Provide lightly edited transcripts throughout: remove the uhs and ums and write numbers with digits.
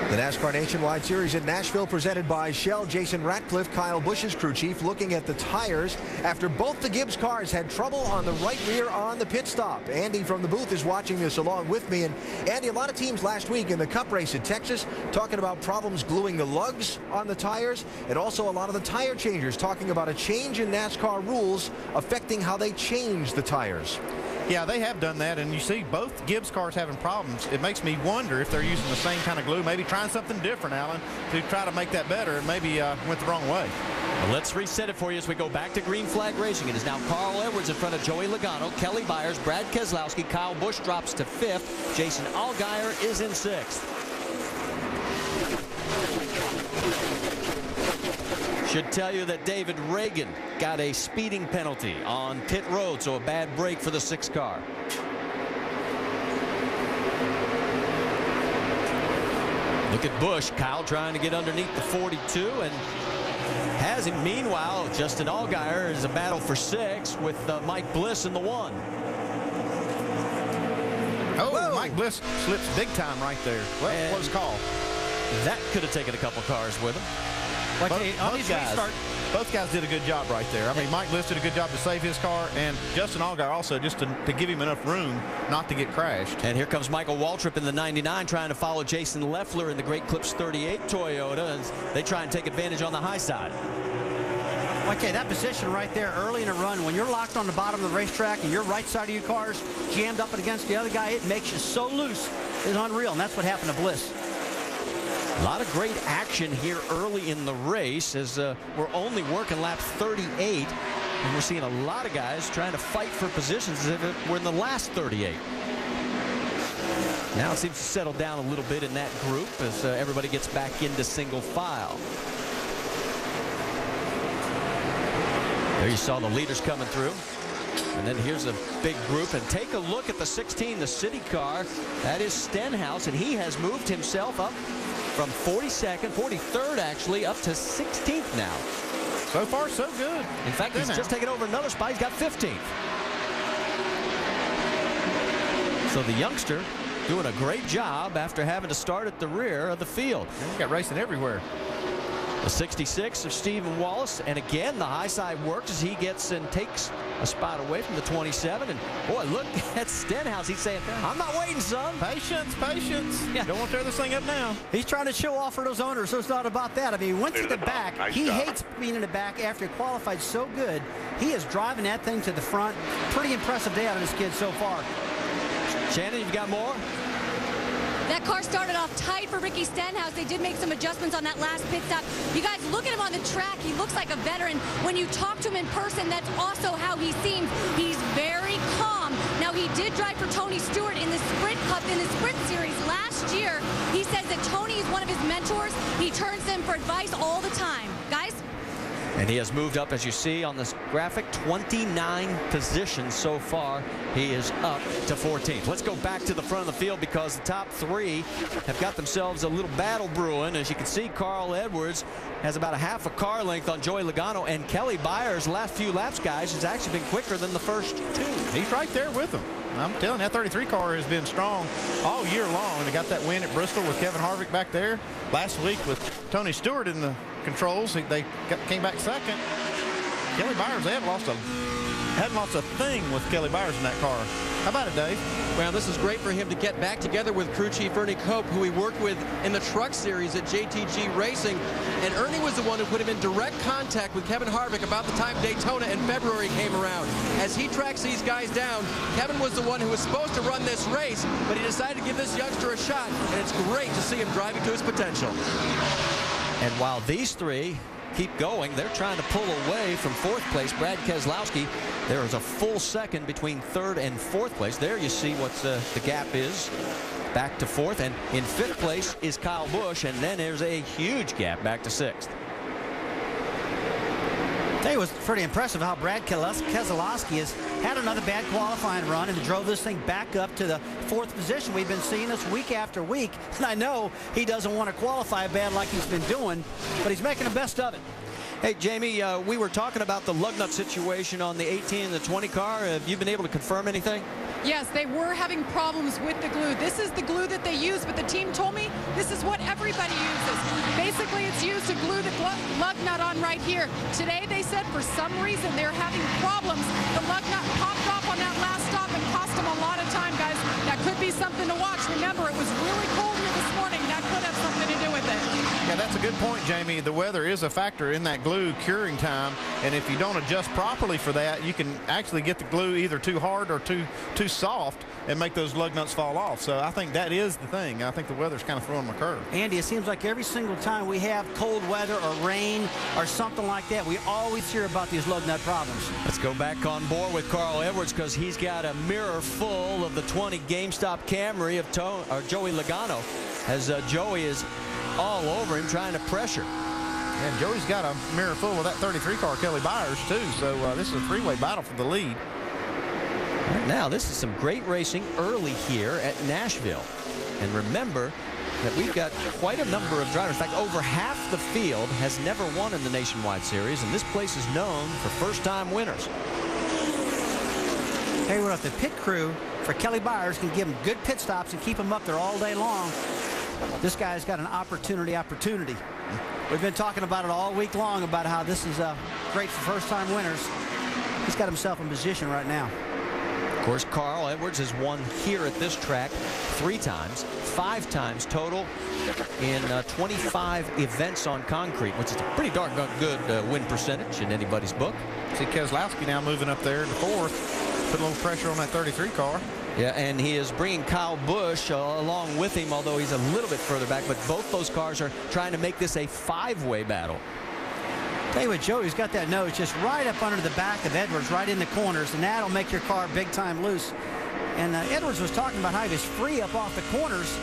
The NASCAR Nationwide Series at Nashville presented by Shell. Jason Ratcliffe, Kyle Busch's crew chief, looking at the tires after both the Gibbs cars had trouble on the right rear on the pit stop. Andy from the booth is watching this along with me. And Andy, a lot of teams last week in the Cup race at Texas talking about problems gluing the lugs on the tires, and also a lot of the tire changers talking about a change in NASCAR rules affecting how they change the tires. Yeah, they have done that, and you see both Gibbs cars having problems. It makes me wonder if they're using the same kind of glue, maybe trying something different, Alan, to try to make that better, and maybe went the wrong way. Well, let's reset it for you as we go back to green flag racing. It is now Carl Edwards in front of Joey Logano, Kelly Byers, Brad Keselowski, Kyle Busch drops to 5th. Jason Allgaier is in 6th. Should tell you that David Reagan got a speeding penalty on pit road, so a bad break for the 6 car. Look at Busch. Kyle trying to get underneath the 42 and has him. Meanwhile, Justin Allgaier is a battle for 6 with Mike Bliss in the 1. Oh, whoa. Mike Bliss slips big time right there. What was called? That could have taken a couple cars with him. Like both guys did a good job right there. I mean, Mike Bliss did a good job to save his car, and Justin Allgaier also, just to give him enough room not to get crashed. And here comes Michael Waltrip in the 99 trying to follow Jason Leffler in the Great Clips 38 Toyota, and they try and take advantage on the high side. Okay, that position right there early in a run, when you're locked on the bottom of the racetrack and your right side of your car's jammed up against the other guy, it makes you so loose. It's unreal, and that's what happened to Bliss. A lot of great action here early in the race as we're only working lap 38, and we're seeing a lot of guys trying to fight for positions as if we're in the last 38. Now it seems to settle down a little bit in that group as everybody gets back into single file. There you saw the leaders coming through. And then here's a big group, and take a look at the 16, the city car. That is Stenhouse, and he has moved himself up from 42nd, 43rd actually, up to 16th now. So far, so good. In fact, he's just taken over another spot. He's got 15th. So the youngster doing a great job after having to start at the rear of the field. And we got racing everywhere. The 66 of Stephen Wallace, and again the high side works as he gets and takes a spot away from the 27. And boy, look at Stenhouse. He's saying, I'm not waiting, son. Patience, patience. Yeah. Don't want to tear this thing up now. He's trying to show off for those owners, so it's not about that. I mean, he went to the back. He hates being in the back after he qualified so good. He is driving that thing to the front. Pretty impressive day out of this kid so far. Shannon, you've got more? That car started off tight for Ricky Stenhouse. They did make some adjustments on that last pit stop. You guys, look at him on the track. He looks like a veteran. When you talk to him in person, that's also how he seems. He's very calm. Now, he did drive for Tony Stewart in the Sprint Cup in the Sprint Series last year. He says that Tony is one of his mentors. He turns to him for advice all the time. Guys? And he has moved up, as you see on this graphic, 29 positions so far. He is up to 14th. Let's go back to the front of the field because the top 3 have got themselves a little battle brewing. As you can see, Carl Edwards has about a half a car length on Joey Logano, and Kelly Byers, last few laps, guys, has actually been quicker than the first 2. He's right there with them. I'm telling you, that 33 car has been strong all year long. They got that win at Bristol with Kevin Harvick back there. Last week with Tony Stewart in the controls, they came back second. Kelly Byers, they hadn't lost a thing with Kelly Byers in that car. How about it, Dave? Well, this is great for him to get back together with crew chief Ernie Cope, who he worked with in the truck series at JTG Racing. And Ernie was the one who put him in direct contact with Kevin Harvick about the time Daytona in February came around. As he tracks these guys down, Kevin was the one who was supposed to run this race, but he decided to give this youngster a shot, and it's great to see him driving to his potential. And while these 3 keep going, they're trying to pull away from 4th place. Brad Keselowski, there is a full second between 3rd and 4th place. There you see what the gap is. Back to 4th, and in 5th place is Kyle Busch, and then there's a huge gap back to 6th. It was pretty impressive how Brad Keselowski has had another bad qualifying run and drove this thing back up to the 4th position. We've been seeing this week after week, and I know he doesn't want to qualify bad like he's been doing, but he's making the best of it. Hey, Jamie, we were talking about the lug nut situation on the 18 and the 20 car. Have you been able to confirm anything? Yes, they were having problems with the glue. This is the glue that they use, but the team told me this is what everybody uses. Basically, it's used to glue the lug nut on right here. Today, they said for some reason they're having problems. The lug nut popped off on that last stop and cost them a lot of time, guys. That could be something to watch. Remember, it was really cold here this morning. That could have something to do with it. Yeah, that's a good point, Jamie. The weather is a factor in that glue curing time, and if you don't adjust properly for that, you can actually get the glue either too hard or too soft and make those lug nuts fall off. So I think that is the thing. I think the weather's kind of throwing them a curve. Andy, it seems like every single time we have cold weather or rain or something like that, we always hear about these lug nut problems. Let's go back on board with Carl Edwards because he's got a mirror full of the 20 GameStop Camry of Joey Logano, as Joey is all over him trying to pressure. And Joey's got a mirror full of that 33 car, Kelly Byers, too. So this is a three-way battle for the lead. Right now, this is some great racing early here at Nashville. And remember that we've got quite a number of drivers. In fact, over half the field has never won in the Nationwide Series, and this place is known for first-time winners. Hey, what if the pit crew for Kelly Byers can give him good pit stops and keep him up there all day long? This guy's got an opportunity. We've been talking about it all week long about how this is great for first-time winners. He's got himself in position right now. Of course, Carl Edwards has won here at this track 3 times, 5 times total in 25 events on concrete, which is a pretty darn good win percentage in anybody's book. See Keselowski now moving up there to 4th, put a little pressure on that 33 car. Yeah, and he is bringing Kyle Busch along with him, although he's a little bit further back. But both those cars are trying to make this a 5-way battle. Tell you what, Joey's got that nose just right up under the back of Edwards, right in the corners, and that'll make your car big time loose. And Edwards was talking about how he was free up off the corners,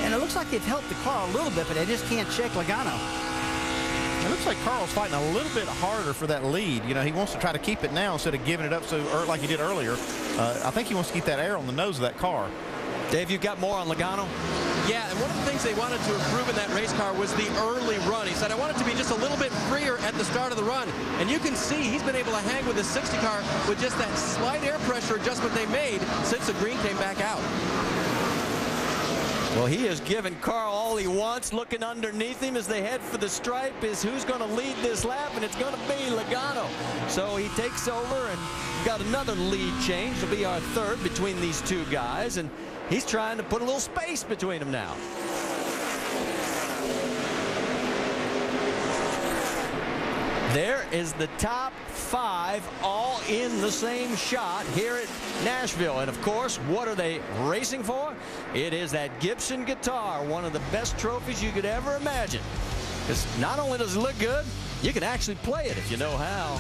and it looks like they've helped the car a little bit, but they just can't shake Logano. It looks like Carl's fighting a little bit harder for that lead. You know, he wants to try to keep it now instead of giving it up like he did earlier. I think he wants to keep that air on the nose of that car. Dave, you've got more on Logano? Yeah, and one of the things they wanted to improve in that race car was the early run. He said, I want it to be just a little bit freer at the start of the run. And you can see he's been able to hang with his 60 car with just that slight air pressure adjustment they made since the green came back out. Well, he has given Carl all he wants. Looking underneath him as they head for the stripe is who's going to lead this lap, and it's going to be Logano. So he takes over and got another lead change. It'll be our 3rd between these two guys, and he's trying to put a little space between them now. There is the top 5 all in the same shot here at Nashville. And of course, what are they racing for? It is that Gibson guitar, one of the best trophies you could ever imagine. Because not only does it look good, you can actually play it if you know how.